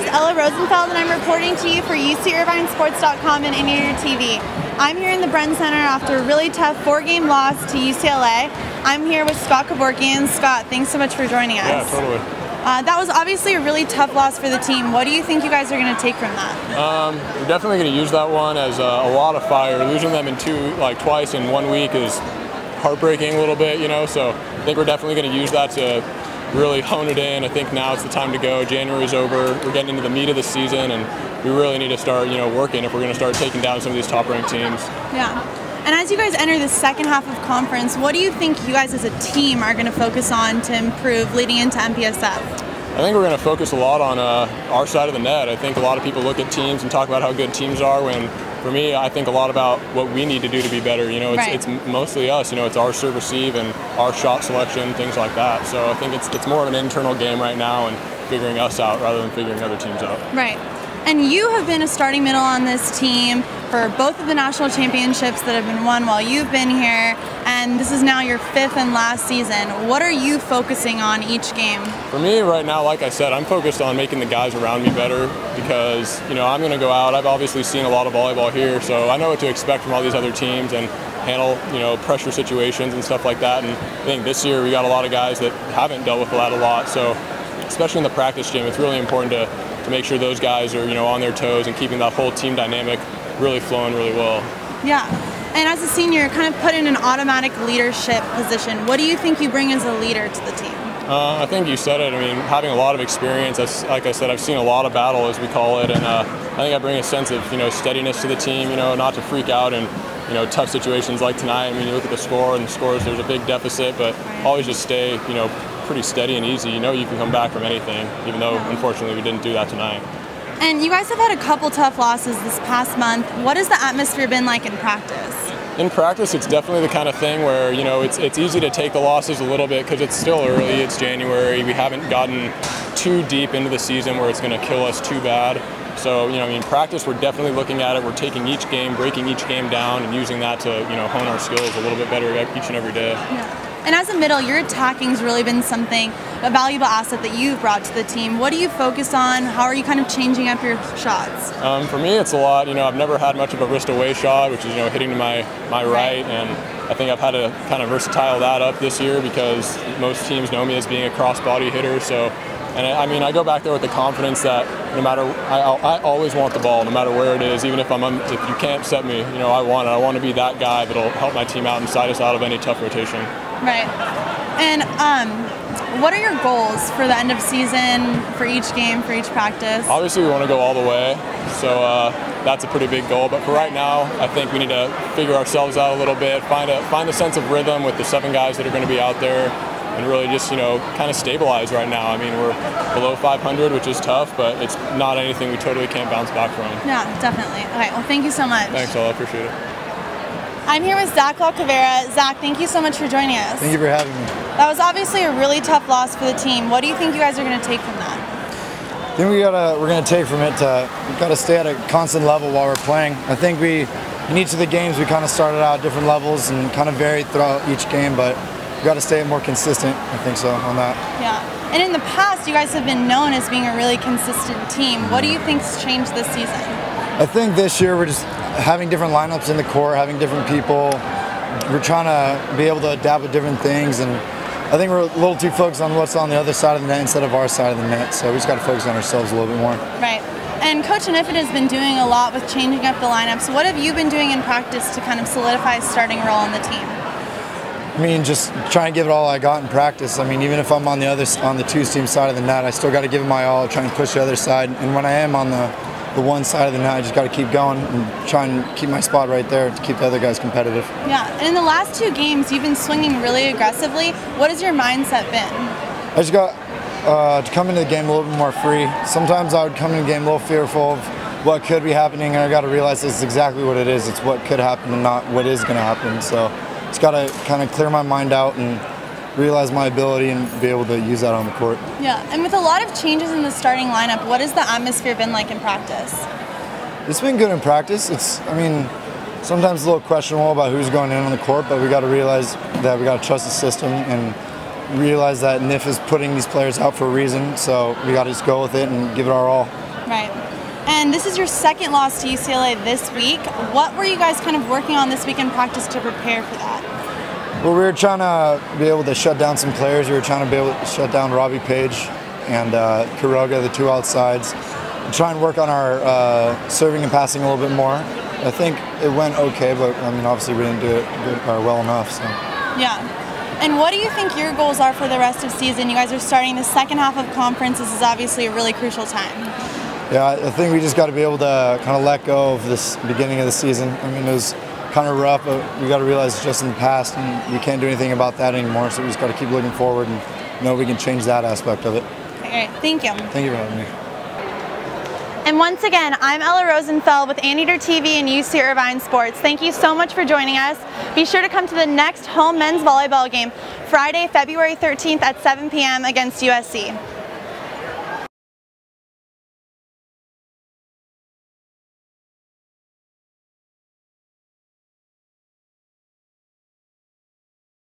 Ella Rosenfeld, and I'm reporting to you for UCIRvinesports.com and Anteater TV. I'm here in the Bren Center after a really tough 4-game loss to UCLA. I'm here with Scott Kevorken. Scott, thanks so much for joining us. Yeah, totally. That was obviously a really tough loss for the team. What do you think you guys are going to take from that? We're definitely going to use that one as a lot of fire. Losing them in twice in 1 week is heartbreaking a little bit, you know. So I think we're definitely going to use that to really hone it in. I think now it's the time to go. January's over. We're getting into the meat of the season, and we really need to start, working if we're going to start taking down some of these top-ranked teams. Yeah. And as you guys enter the second half of conference, what do you think you guys as a team are going to focus on to improve leading into MPSF? I think we're going to focus a lot on our side of the net. I think a lot of people look at teams and talk about how good teams are, when for me, I think a lot about what we need to do to be better. It's mostly us. It's our serve receive and our shot selection, things like that. So I think it's more of an internal game right now and figuring us out rather than figuring other teams out. Right. And you have been a starting middle on this team for both of the national championships that have been won while you've been here, and this is now your 5th and last season. What are you focusing on each game? For me right now, like I said, I'm focused on making the guys around me better because, I'm going to go out. I've obviously seen a lot of volleyball here, so I know what to expect from all these other teams and handle, pressure situations and stuff like that. And I think this year we got a lot of guys that haven't dealt with that a lot, so especially in the practice gym, it's really important to make sure those guys are, on their toes and keeping that whole team dynamic really flowing really well. Yeah, and as a senior, you're kind of put in an automatic leadership position. What do you think you bring as a leader to the team? I think you said it. I mean, having a lot of experience. Like I said, I've seen a lot of battle, as we call it, and I think I bring a sense of, steadiness to the team. Not to freak out in, tough situations like tonight. I mean, you look at the score, and the scores, there's a big deficit, but always just stay, pretty steady and easy. You can come back from anything, even though unfortunately we didn't do that tonight. And you guys have had a couple tough losses this past month. What has the atmosphere been like in practice? In practice, it's definitely the kind of thing where, it's easy to take the losses a little bit because it's still early, it's January, we haven't gotten too deep into the season where it's going to kill us too bad. So, in practice, we're definitely looking at it. We're taking each game, breaking each game down, and using that to, hone our skills a little bit better each and every day. Yeah. And as a middle, your attacking's really been a valuable asset that you've brought to the team. What do you focus on? How are you kind of changing up your shots? For me, it's a lot. I've never had much of a wrist away shot, which is, hitting to my right, and I think I've had to kind of versatile that up this year because most teams know me as being a cross-body hitter. So, and I go back there with the confidence that no matter, I always want the ball, no matter where it is, even if if you can't set me, I want it. I want to be that guy that'll help my team out and side us out of any tough rotation. Right. And what are your goals for the end of season, for each game, for each practice? Obviously, we want to go all the way, so that's a pretty big goal. But for right now, I think we need to figure ourselves out a little bit, find a sense of rhythm with the 7 guys that are going to be out there, and really just, kind of stabilize right now. I mean, we're below 500, which is tough, but it's not anything we totally can't bounce back from. Yeah, definitely. Okay, well, thank you so much. Thanks, I appreciate it. I'm here with Zack Cavera. Zack, thank you so much for joining us. Thank you for having me. That was obviously a really tough loss for the team. What do you think you guys are going to take from that? I think we're going to take from it we've got to stay at a constant level while we're playing. I think in each of the games we kind of started out at different levels and kind of varied throughout each game, but we've got to stay more consistent, I think so, on that. Yeah. And in the past, you guys have been known as being a really consistent team. What do you think's changed this season? I think this year we're just having different lineups in the court, having different people. We're trying to be able to adapt with different things, and I think we're a little too focused on what's on the other side of the net instead of our side of the net, so we just got to focus on ourselves a little bit more. Right. And Coach Anteater has been doing a lot with changing up the lineups. What have you been doing in practice to kind of solidify a starting role in the team? I mean, just trying to give it all I got in practice. I mean, even if I'm on the two-team side of the net, I still got to give it my all, try and push the other side, and when I am on the one side of the net, I just got to keep going and try and keep my spot right there to keep the other guys competitive. Yeah, and in the last 2 games, you've been swinging really aggressively. What has your mindset been? I just got to come into the game a little bit more free. Sometimes I would come into the game a little fearful of what could be happening, and I got to realize this is exactly what it is. It's what could happen and not what is going to happen. So just got to kind of clear my mind out and realize my ability and be able to use that on the court. Yeah, and with a lot of changes in the starting lineup, what has the atmosphere been like in practice? It's been good in practice. Sometimes a little questionable about who's going in on the court, but we got to realize that we got to trust the system and realize that NIF is putting these players out for a reason, so we got to just go with it and give it our all. Right. And this is your second loss to UCLA this week. What were you guys kind of working on this week in practice to prepare for that? Well, we were trying to be able to shut down some players. We were trying to be able to shut down Robbie Page and Kevorken, the two outsides, and try and work on our serving and passing a little bit more. I think it went okay, but I mean, obviously we didn't do it well enough. So. Yeah. And what do you think your goals are for the rest of the season? You guys are starting the second half of conference. This is obviously a really crucial time. Yeah, I think we just got to be able to kind of let go of this beginning of the season. I mean, it was kind of rough, but we got to realize it's just in the past, and we can't do anything about that anymore. So we just got to keep looking forward and know we can change that aspect of it. Okay, thank you. Thank you for having me. And once again, I'm Ella Rosenfeld with Anteater TV and UC Irvine Sports. Thank you so much for joining us. Be sure to come to the next home men's volleyball game, Friday, February 13th at 7 p.m. against USC.